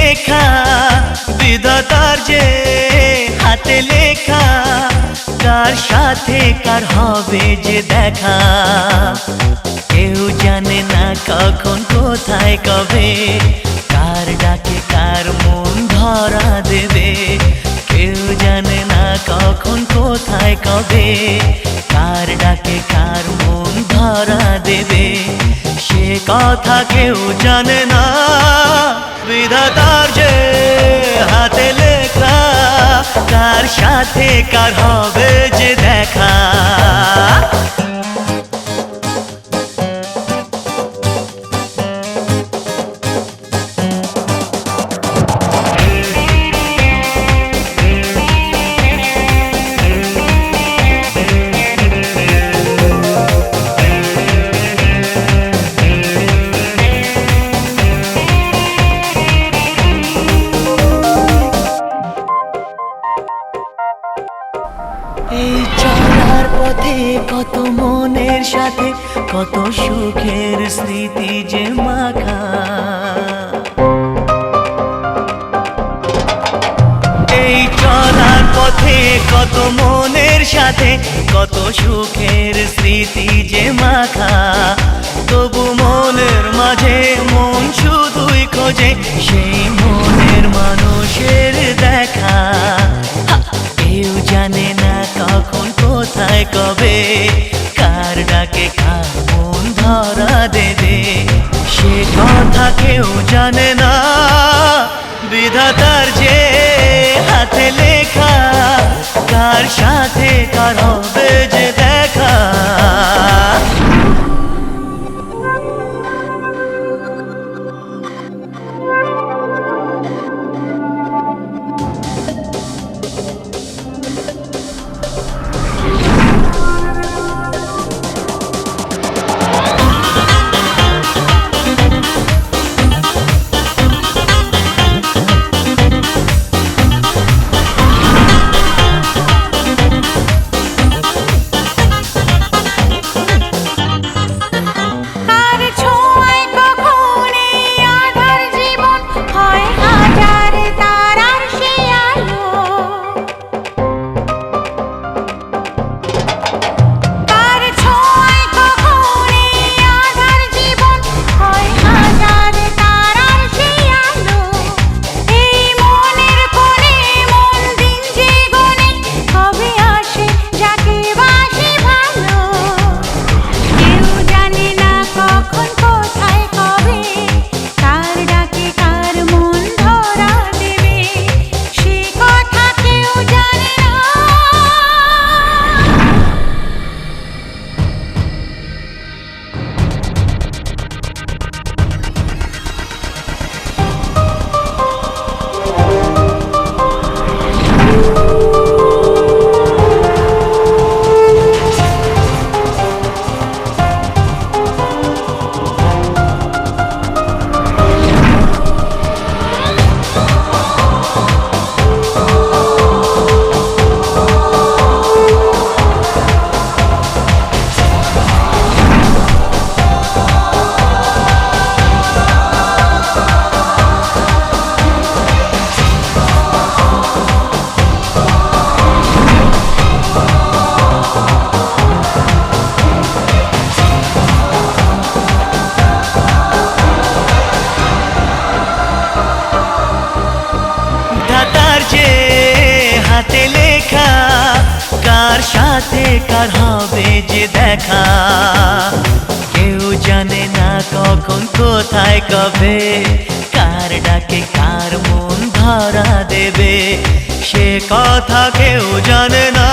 লেখা বিধাতার যে হাতে লেখা, কার সাথে কার হবে যে দেখা। কেউ জানে না কখন কোথায় কবে, কার ডাকে কার মন ধরা দেবে। কেউ জানে না কখন কোথায় কবে, কার ডাকে কার মন ধরা দেবে। সে কথা কেউ জানে না, বিধাতার যে হাতে লেখা, কার সাথে কার হবে যে দেখা। এই চলার পথে কত মনের সাথে কত সুখের স্মৃতি যে মাখা। এই চলার পথে কত মনের সাথে কত সুখের স্মৃতি যে মাখা। তবু মনের মাঝে মন শুধুই খোঁজে সেই মনের মানুষের দেখা। কেউ জানে না কখন কোথায় কবে, কার ডাকে কার মন ধরা দেবে। সে কথা কেউ জানে না, বিধাতার যে হাতে লেখা, কার সাথে কার হবে যে দেখা। হাতে লেখা, কার সাথে কার হবে যে দেখা। কেউ জানে না কখন কোথায় কবে, কার ডাকে কার মন ধরা দেবে। সে কথা কেউ জানে না।